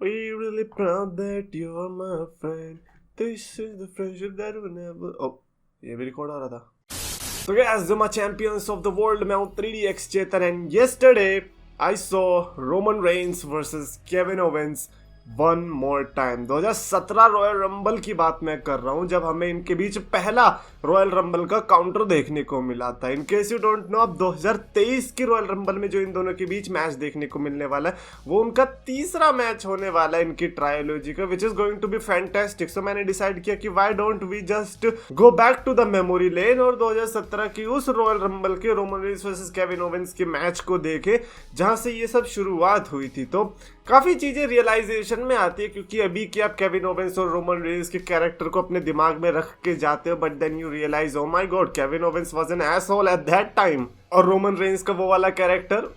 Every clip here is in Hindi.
We really proud that you're my friend. This is the friendship that will never. Oh, ये भी रिकॉर्ड आ रहा था. So guys, Zuma champions of the world, मैं हूँ 3DX Chetan and yesterday I saw Roman Reigns versus Kevin Owens one more time. 2017 royal rumble की बात मैं कर रहा हूं जब हमें इनके बीच पहला रॉयल रंबल का काउंटर देखने को मिला था. In case you don't know, अब 2023 की रॉयल रंबल में जो इन दोनों के बीच मैच देखने को मिलने वाला है वो उनका तीसरा मैच होने वाला है इनकी ट्रायोलॉजी का, which is going to be fantastic. So मैंने डिसाइड किया कि why don't we just go back to the memory lane और 2017 की उस रॉयल रंबल के Roman Reigns versus Kevin Owens के मैच को देखे जहां से ये सब शुरुआत हुई थी. तो काफी चीजें रियलाइजेशन में आती है क्योंकि अभी कि आप केविन ओवेंस और रोमन रेंस के कैरेक्टर को अपने दिमाग में रख के जाते हो, but then you realize oh my god, Kevin Owens was an asshole at that time. और रोमन रेंस का वो वाला कैरेक्टर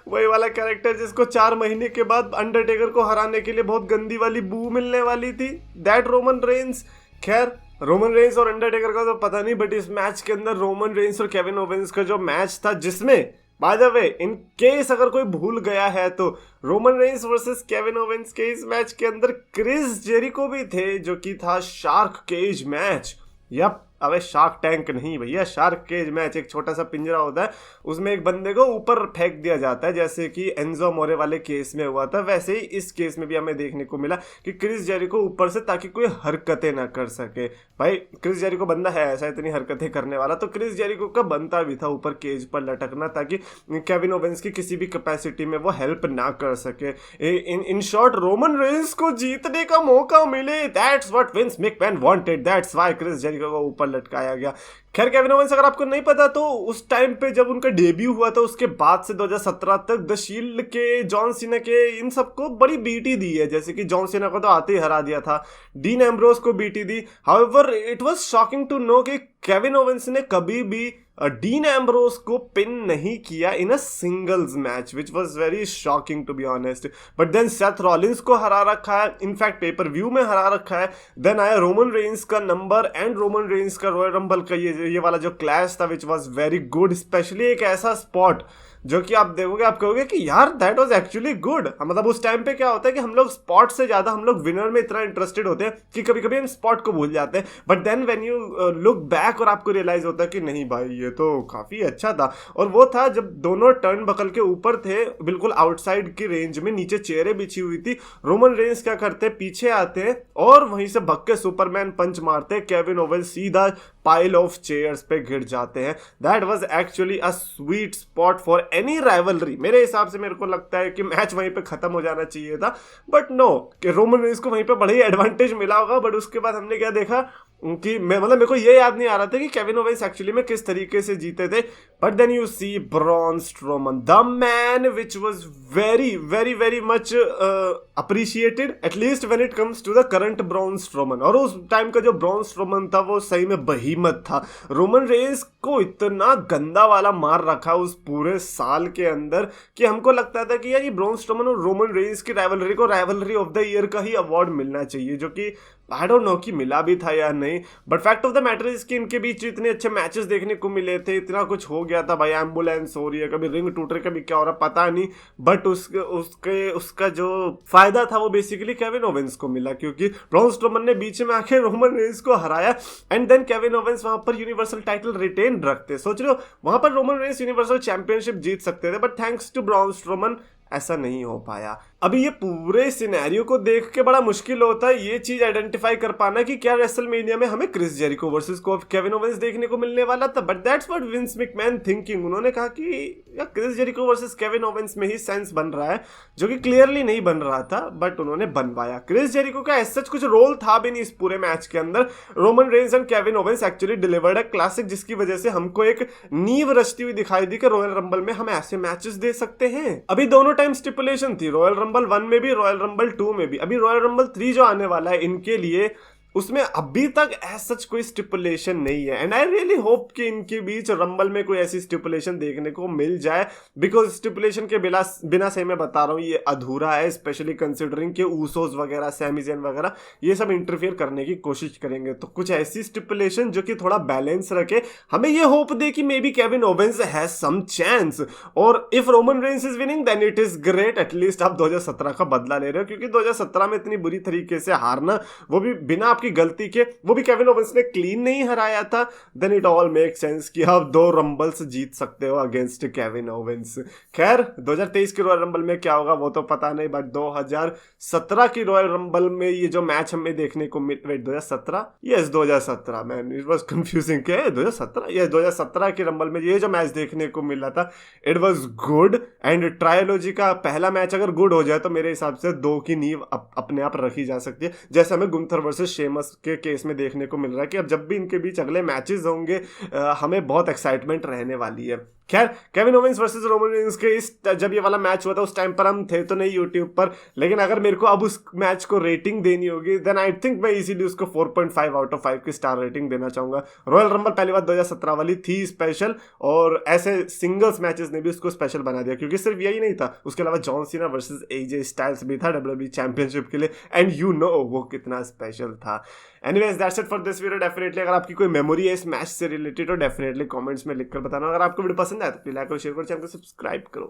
वही वाला कैरेक्टर जिसको 4 महीने के बाद अंडरटेकर को हराने के लिए बहुत गंदी वाली बू मिलने वाली थी, दैट रोमन रेंस. खैर, रोमन रेंस और अंडरटेकर का तो पता नहीं, बट इस मैच के अंदर रोमन रेंस और केविन ओवेंस का जो मैच था, जिसमें by the way in case अगर कोई भूल गया है तो Roman Reigns versus Kevin Owens के इस मैच के अंदर क्रिस जेरिको भी थे, जो कि था शार्क केज मैच. यप, अबे शार्क टैंक नहीं भैया, शार्क केज मैच. एक छोटा सा पिंजरा होता है, उसमें एक बंदे को ऊपर फेंक दिया जाता है, जैसे कि एंजो मोरे वाले केस में हुआ था. वैसे ही इस केस में भी हमें देखने को मिला कि क्रिस जेरिको ऊपर से, ताकि कोई हरकतें ना कर सके. भाई क्रिस जेरिको बंदा है ऐसा इतनी हरकतें करने वाला, तो क्रिस जेरिको का बनता भी था ऊपर केज पर लटकना, ताकि केविन ओवेंस की किसी भी कैपेसिटी में वो हेल्प ना कर सके. इन शॉर्ट, रोमन रेंस को जीतने का मौका मिले, that's what Vince McMahon wanted, that's why Chris Jericho को ऊपर लटकाया गया. खैर, केविन ओवेंस अगर आपको नहीं पता तो उस टाइम पे जब उनका डेब्यू हुआ था उसके बाद से 2017 तक द शील्ड के, जॉन सीना के, इन सबको बड़ी बीटी दी है. जैसे कि जॉन सीना को तो आते ही हरा दिया था, डीन एम्ब्रोस को बीटी दी. However it was shocking to know कि केविन ओवेंस ने कभी भी डीन एम्ब्रोस को पिन नहीं किया in a singles match, which was very shocking to be honest. But then Seth Rollins को हरा रखा है, इनफैक्ट पेपर व्यू में हरा रखा है. देन आया रोमन रेंस का नंबर एंड रोमन रेंस का रॉयल रंबल का ये वाला जो क्लैश था, विच वॉज वेरी गुड. स्पेशली एक ऐसा स्पॉट जो कि आप देखोगे, आप कहोगे कि यार दैट वाज एक्चुअली गुड. मतलब उस टाइम पे क्या होता है कि हम लोग स्पॉट से ज्यादा हम लोग विनर में इतना इंटरेस्टेड होते हैं कि कभी कभी हम स्पॉट को भूल जाते हैं. But then when you look back और आपको रियलाइज होता है कि नहीं भाई, ये तो काफी अच्छा था. और वो था जब दोनों टर्न बकल के ऊपर थे, बिल्कुल आउटसाइड की रेंज में, नीचे चेयरें बिछी हुई थी. रोमन रेंस क्या करते, पीछे आते और वहीं से भग के सुपरमैन पंच मारते, केविन ओवेंस सीधा पाइल ऑफ चेयर्स पे गिर जाते हैं. That was actually a sweet spot for any rivalry. मेरे हिसाब से मेरे को लगता है कि मैच वहीं पे खत्म हो जाना चाहिए था, बट नो, कि रोमन रेंस को वहीं पे बड़ा ही एडवांटेज मिला होगा. बट उसके बाद हमने क्या देखा कि मेरे को ये याद नहीं आ रहा था कि केविन ओवेंस एक्चुअली में किस तरीके से जीते थे. But then you see Braun Strowman, the man which was very very very much appreciated, at least when it comes to the current Braun Strowman. और उस टाइम का जो ब्रॉन स्ट्रोमन था वो सही में बहीमत था. रोमन रेंस को इतना गंदा वाला मार रखा उस पूरे साल के अंदर कि हमको लगता था कि यार ये ब्रॉन स्ट्रोमन और रोमन रेंस की राइवलरी को राइवलरी ऑफ द ईयर का ही अवार्ड मिलना चाहिए, जो कि आई डोंट नो कि मिला भी था या नहीं. But fact of the matter is कि इनके बीच इतने अच्छे मैचेस देखने को मिले थे, इतना कुछ हो गया था भाई, एम्बुलेंस हो रही है, कभी रिंग टूट रही, कभी क्या हो रहा पता नहीं. बट उसका जो फायदा था वो बेसिकली केविन ओवेंस को मिला, क्योंकि ब्रॉन स्ट्रोमन ने बीच में आके रोमन रेंस को हराया एंड देन केविन ओवेंस वहां पर यूनिवर्सल टाइटल रिटेन रखते. सोच रहे हो, वहां पर रोमन रेंस यूनिवर्सल चैंपियनशिप जीत सकते थे, but thanks to Braun Strowman ऐसा नहीं हो पाया. अभी ये पूरे सिनेरियो को देख के बड़ा मुश्किल होता है ये चीज आइडेंटिफाई कर पाना कि क्या रेसलमेनिया में हमें Chris Jericho versus Kevin Owens देखने को मिलने वाला था. But that's what Vince McMahon thinking. उन्होंने कहा कि यार Chris Jericho versus Kevin Owens में ही सेंस बन रहा है, जो कि क्लियरली नहीं बन रहा था, बट उन्होंने बनवाया. क्रिस जेरिको का ऐसा कुछ रोल था भी नहीं इस पूरे मैच के अंदर. Roman Reigns and Kevin Owens actually delivered a classic, जिसकी वजह से हमको एक नींव रचती हुई दिखाई दी कि रॉयल रंबल में हम ऐसे मैचेस दे सकते हैं. अभी दोनों टाइम स्टिपुलेशन थी, रॉयल रंबल 1 में भी, रॉयल रंबल 2 में भी. अभी रॉयल रंबल 3 जो आने वाला है, इनके लिए उसमें अभी तक सच कोई स्टिपुलेशन नहीं है, एंड आई रियली होप कि इनके बीच रंबल में कोई ऐसी स्टिपुलेशन देखने को मिल जाए, बिकॉज स्टिपुलेशन के बिना सही मैं बता रहा हूँ ये अधूरा है, स्पेशली कंसिडरिंग कि ऊसोस वगैरह, सैमी ज़ेन वगैरह ये सब इंटरफियर करने की कोशिश करेंगे। तो कुछ ऐसी स्टिपुलेशन जो कि थोड़ा बैलेंस रखे, हमें ये होप दे कि maybe Kevin Owens has some chance, और if Roman Reigns is winning then it is great. At least आप 2017 का बदला ले रहे हो, क्योंकि 2017 में इतनी बुरी तरीके से हारना, वो भी बिना आपकी गलती के, वो भी केविन ओवेंस ने क्लीन नहीं हराया था, then it all make sense कि आप 2 रंबल्स जीत सकते हो अगेंस्ट केविन ओवेंस। खैर 2023 की रॉयल रंबल में क्या होगा वो तो पता नहीं, बट 2017 की रॉयल रंबल में ये जो मैच हमें देखने को मिल, wait 2017, yes 2017, man it was confusing, क्या है 2017, यस 2017 की रंबल में ये जो मैच देखने को मिला था it was good, and trilogy का पहला मैच अगर गुड हो जाए तो मेरे हिसाब से 2 की नींव अपने आप रखी जा सकती है, जैसे हमें गुंथर वर्सेस शेमस के केस में देखने को मिल रहा है कि अब जब भी इनके बीच अगले मैचेस होंगे हमें बहुत एक्साइटमेंट रहने वाली है। खैर Kevin Owens versus Roman Reigns के इस जब ये वाला मैच हुआ था उस टाइम पर हम थे तो नहीं यूट्यूब पर, लेकिन अगर मेरे को अब उस मैच को रेटिंग देनी होगी देन आई थिंक मैं इजीली उसको 4.5 आउट ऑफ 5 की स्टार रेटिंग देना चाहूंगा। रॉयल रंबल पहली बार 2017 वाली थी स्पेशल, और ऐसे सिंगल्स मैचेस ने भी उसको स्पेशल बना दिया, क्योंकि सिर्फ यही नहीं था, उसके अलावा John Cena versus AJ Styles भी था WWE चैंपियनशिप के लिए, एंड यू नो वो कितना स्पेशल था। Anyways that's it for this video. Definitely अगर आपकी कोई मेमोरी है इस मैच से रिलेटेड तो डेफिनेटली कमेंट्स में लिखकर बताना। अगर आपको वीडियो पसंद आए तो लाइक और शेयर करो, चैनल को सब्सक्राइब करो।